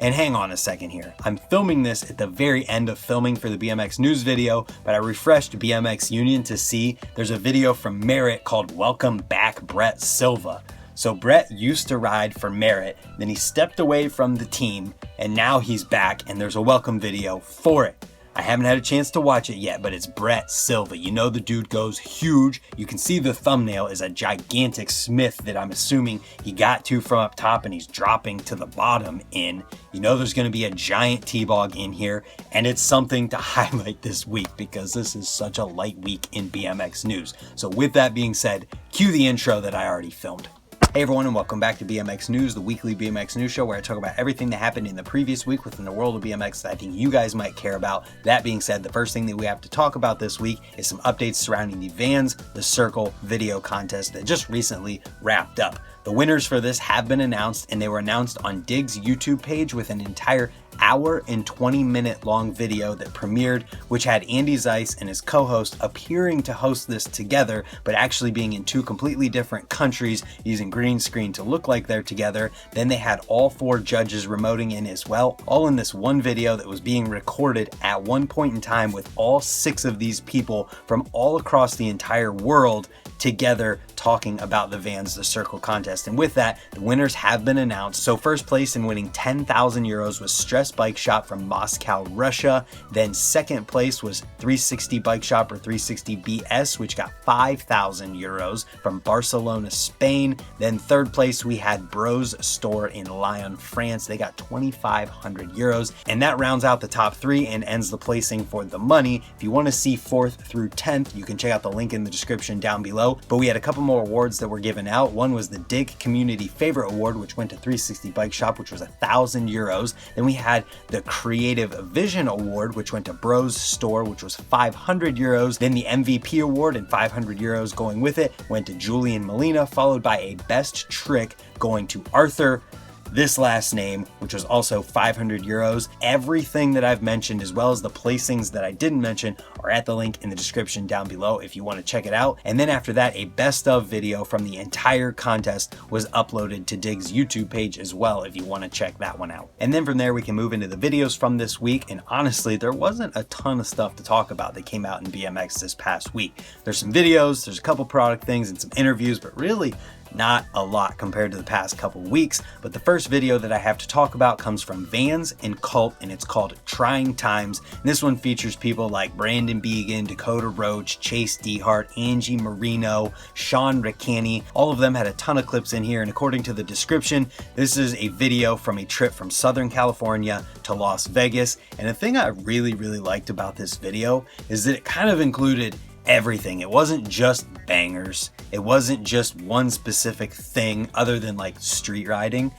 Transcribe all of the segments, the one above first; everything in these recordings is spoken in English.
And hang on a second here. I'm filming this at the very end of filming for the BMX news video, but I refreshed BMX Union to see there's a video from MERRITT called Welcome Back Brett Silva. So Brett used to ride for MERRITT, then he stepped away from the team, and now he's back and there's a welcome video for it. I haven't had a chance to watch it yet, but it's Brett Silva. You know the dude goes huge. You can see the thumbnail is a gigantic Smith that I'm assuming he got to from up top and he's dropping to the bottom in. You know there's going to be a giant T-Bog in here, and it's something to highlight this week because this is such a light week in BMX news. So with that being said, cue the intro that I already filmed. Hey everyone, and welcome back to BMX News, the weekly BMX news show where I talk about everything that happened in the previous week within the world of BMX that I think you guys might care about. That being said, the first thing that we have to talk about this week is some updates surrounding the Vans The Circle video contest that just recently wrapped up. The winners for this have been announced, and they were announced on Dig's YouTube page with an entire hour and 20-minute long video that premiered, which had Andy Zeiss and his co-host appearing to host this together, but actually being in two completely different countries using green screen to look like they're together. Then they had all four judges remoting in as well, all in this one video that was being recorded at one point in time with all six of these people from all across the entire world together talking about the Vans The Circle contest. And with that, the winners have been announced. So first place in winning 10,000 euros was Stress Bike Shop from Moscow, Russia. Then second place was 360 Bike Shop or 360 BS, which got 5,000 euros from Barcelona, Spain. Then third place we had Bros Store in Lyon, France. They got 2,500 euros. And that rounds out the top three and ends the placing for the money. If you want to see 4th through 10th, you can check out the link in the description down below. But we had a couple more awards that were given out. One was the Dig Community Favorite Award, which went to 360 Bike Shop, which was 1,000 euros. Then we had the Creative Vision Award, which went to Bros Store, which was 500 euros. Then the MVP Award and 500 euros going with it went to Julian Molina, followed by a Best Trick going to Arthur, this last name, which was also 500 euros. Everything that I've mentioned, as well as the placings that I didn't mention, are at the link in the description down below if you want to check it out. And then after that, a best of video from the entire contest was uploaded to Dig's YouTube page as well if you want to check that one out. And then from there, we can move into the videos from this week. And honestly, there wasn't a ton of stuff to talk about that came out in BMX this past week. There's some videos, there's a couple product things and some interviews, but really not a lot compared to the past couple weeks. But the first video that I have to talk about comes from Vans and Cult, and it's called Trying Times. And this one features people like Brandon Began, Dakota Roach, Chase Dehart, Angie Marino, Sean Ricani. All of them had a ton of clips in here, and according to the description, this is a video from a trip from Southern California to Las Vegas. And the thing I really liked about this video is that it kind of included everything. It wasn't just bangers. It wasn't just one specific thing other than like street riding,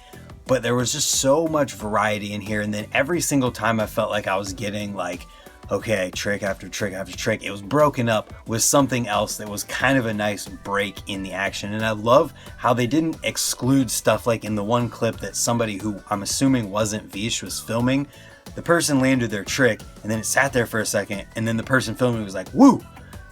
but there was just so much variety in here. And then every single time I felt like I was getting like, okay, trick after trick after trick, it was broken up with something else that was kind of a nice break in the action. And I love how they didn't exclude stuff like in the one clip that somebody who I'm assuming wasn't Vish was filming. The person landed their trick and then it sat there for a second, and then the person filming was like, woo!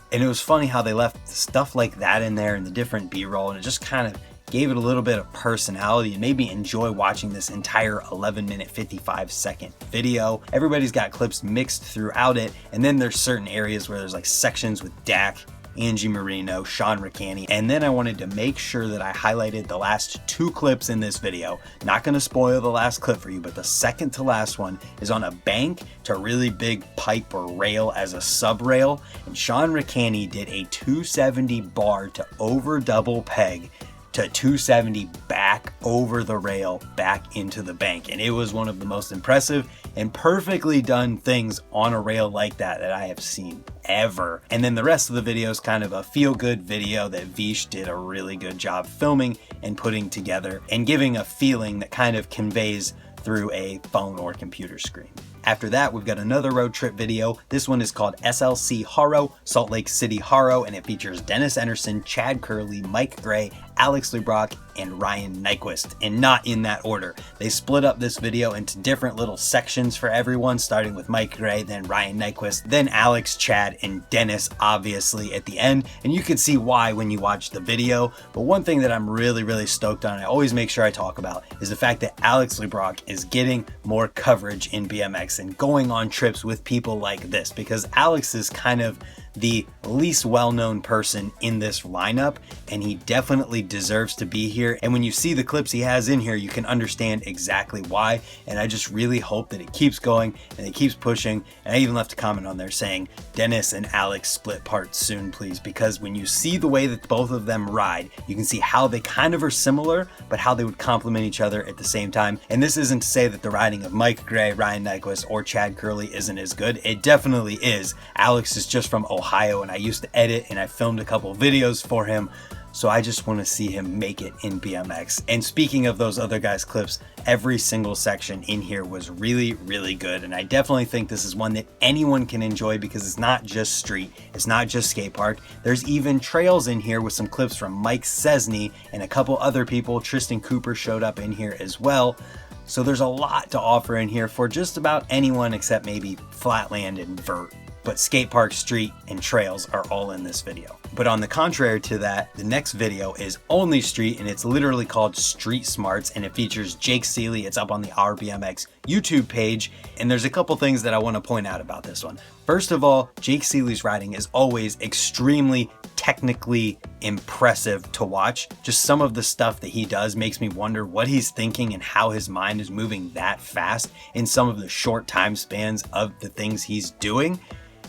And it was funny how they left stuff like that in there and the different B-roll, and it just kind of gave it a little bit of personality and made me enjoy watching this entire 11-minute 55-second video. Everybody's got clips mixed throughout it, and then there's certain areas where there's like sections with Dak, Angie Marino, Sean Ricani, and then I wanted to make sure that I highlighted the last two clips in this video. Not going to spoil the last clip for you, but the second to last one is on a bank to a really big pipe or rail as a sub rail, and Sean Ricani did a 270 bar to over double peg to 270 back over the rail back into the bank, and it was one of the most impressive and perfectly done things on a rail like that I have seen ever. And then the rest of the video is kind of a feel-good video that Vish did a really good job filming and putting together and giving a feeling that kind of conveys through a phone or computer screen. After that, we've got another road trip video. This one is called SLC Horror, Salt Lake City Horror, and it features Dennis Anderson, Chad Curley, Mike Gray, Alex LeBrock, and Ryan Nyquist, and not in that order. They split up this video into different little sections for everyone, starting with Mike Gray, then Ryan Nyquist, then Alex, Chad, and Dennis, obviously, at the end, and you can see why when you watch the video. But one thing that I'm really stoked on, I always make sure I talk about, is the fact that Alex LeBrock is getting more coverage in BMX and going on trips with people like this, because Alex is kind of the least well-known person in this lineup, and he definitely deserves to be here. And when you see the clips he has in here, you can understand exactly why. And I just really hope that it keeps going and it keeps pushing. And I even left a comment on there saying, Dennis and Alex split parts soon, please, because when you see the way that both of them ride, you can see how they kind of are similar, but how they would complement each other at the same time. And this isn't to say that the riding of Mike Gray, Ryan Nyquist, or Chad Curley isn't as good. It definitely is. Alex is just from Ohio, and I used to edit and I filmed a couple videos for him, so I just want to see him make it in BMX. And speaking of those other guys' clips, every single section in here was really good, and I definitely think this is one that anyone can enjoy, because it's not just street, it's not just skate park. There's even trails in here with some clips from Mike Szczesny and a couple other people. Tristan Cooper showed up in here as well. So there's a lot to offer in here for just about anyone except maybe Flatland and Vert. But skate park, street, and trails are all in this video. But on the contrary to that, the next video is only street, and it's literally called Street Smarts, and it features Jake Seeley. It's up on the BMX YouTube page, and there's a couple things that I want to point out about this one. First of all, Jake Seeley's riding is always extremely technically impressive to watch. Just some of the stuff that he does makes me wonder what he's thinking and how his mind is moving that fast in some of the short time spans of the things he's doing.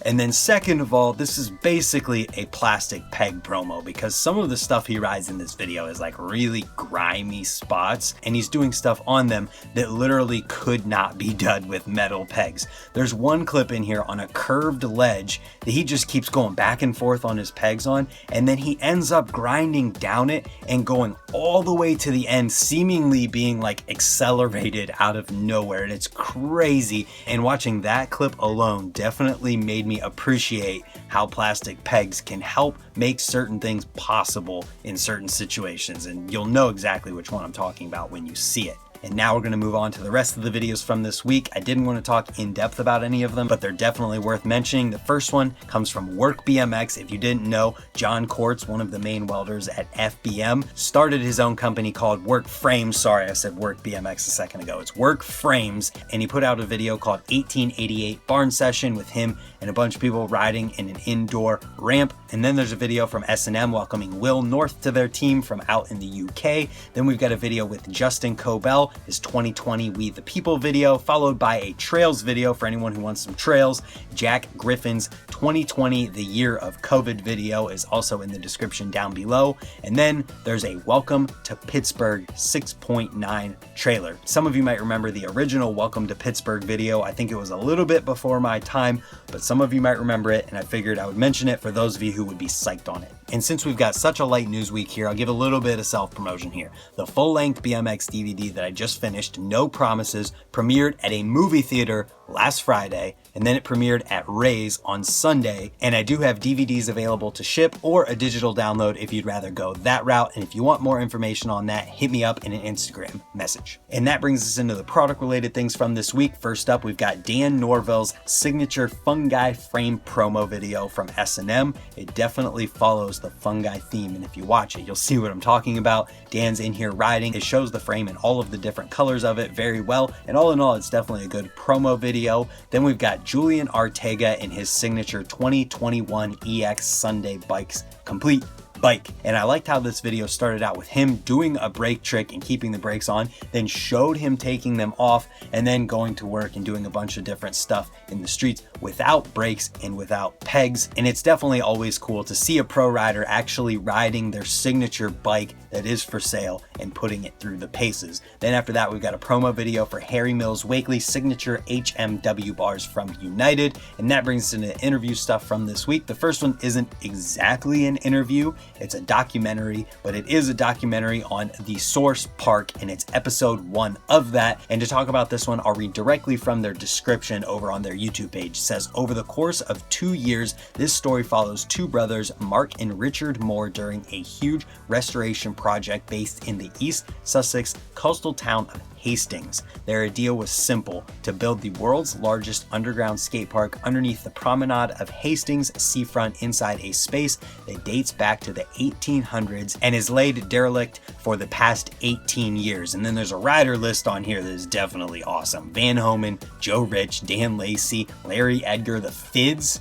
And then second of all, this is basically a plastic peg promo, because some of the stuff he rides in this video is like really grimy spots, and he's doing stuff on them that literally could not be done with metal pegs. There's one clip in here on a curved ledge that he just keeps going back and forth on his pegs on, and then he ends up grinding down it and going all the way to the end, seemingly being like accelerated out of nowhere, and it's crazy. And watching that clip alone definitely made me appreciate how plastic pegs can help make certain things possible in certain situations, and you'll know exactly which one I'm talking about when you see it. And now we're going to move on to the rest of the videos from this week. I didn't want to talk in depth about any of them, but they're definitely worth mentioning. The first one comes from Work BMX. If you didn't know, John Quartz, one of the main welders at FBM, started his own company called Work Frames. Sorry, I said Work BMX a second ago. It's Work Frames, and he put out a video called 1888 Barn Session with him and a bunch of people riding in an indoor ramp. And then there's a video from S&M welcoming Will North to their team from out in the UK. Then we've got a video with Justin Cobell, his 2020 We the People video, followed by a trails video for anyone who wants some trails. Jack Griffin's 2020 The Year of COVID video is also in the description down below. And then there's a Welcome to Pittsburgh 6.9 trailer. Some of you might remember the original Welcome to Pittsburgh video. I think it was a little bit before my time, but some of you might remember it, and I figured I would mention it for those of you who would be psyched on it. And since we've got such a light news week here, I'll give a little bit of self-promotion here. The full-length BMX DVD that I just finished, No Promises, premiered at a movie theater last Friday, and then it premiered at Ray's on Sunday. And I do have DVDs available to ship or a digital download if you'd rather go that route. And if you want more information on that, hit me up in an Instagram message. And that brings us into the product-related things from this week. First up, we've got Dan Norvell's signature fungi frame promo video from S&M. It definitely follows the fungi theme, and if you watch it, you'll see what I'm talking about. Dan's in here riding. It shows the frame and all of the different colors of it very well, and all in all, it's definitely a good promo video. Then we've got Julian Arteaga in his signature 2021 EX Sunday Bikes complete bike. And I liked how this video started out with him doing a brake trick and keeping the brakes on, then showed him taking them off, and then going to work and doing a bunch of different stuff in the streets without brakes and without pegs. And it's definitely always cool to see a pro rider actually riding their signature bike that is for sale and putting it through the paces. Then after that, we've got a promo video for Harry Mills Wakely's signature HMW bars from United, and that brings us into interview stuff from this week. The first one isn't exactly an interview, it's a documentary, but it is a documentary on the Source Park, and it's episode 1 of that. And to talk about this one, I'll read directly from their description over on their YouTube page. It says, over the course of 2 years, this story follows two brothers, Mark and Richard Moore, during a huge restoration project based in the East Sussex coastal town of Hastings. Their idea was simple: to build the world's largest underground skate park underneath the promenade of Hastings seafront inside a space that dates back to the 1800s and is laid derelict for the past 18 years. And then there's a rider list on here that is definitely awesome. Van Homan, Joe Rich, Dan Lacey, Larry Edgar, the Fids,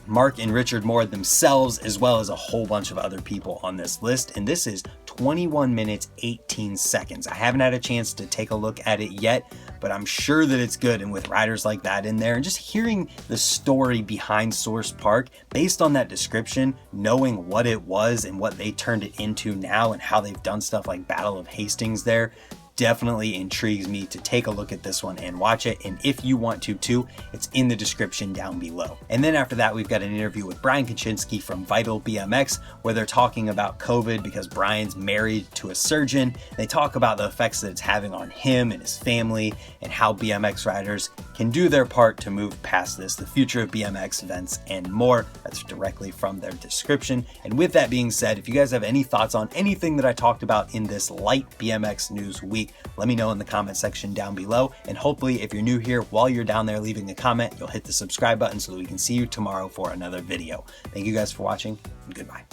Mark and Richard Moore themselves, as well as a whole bunch of other people on this list. And this is 21 minutes, 18 seconds. I haven't had a chance to take a look at it yet, but I'm sure that it's good. And with riders like that in there and just hearing the story behind Source Park based on that description, knowing what it was and what they turned it into now and how they've done stuff like Battle of Hastings there, definitely intrigues me to take a look at this one and watch it. And if you want to too, it's in the description down below. And then after that, we've got an interview with Brian Kaczynski from Vital BMX, where they're talking about COVID because Brian's married to a surgeon. They talk about the effects that it's having on him and his family and how BMX riders can do their part to move past this, the future of BMX events and more. That's directly from their description. And with that being said, if you guys have any thoughts on anything that I talked about in this light BMX news week, let me know in the comment section down below. And hopefully if you're new here, while you're down there leaving a comment, you'll hit the subscribe button so that we can see you tomorrow for another video. Thank you guys for watching, and goodbye.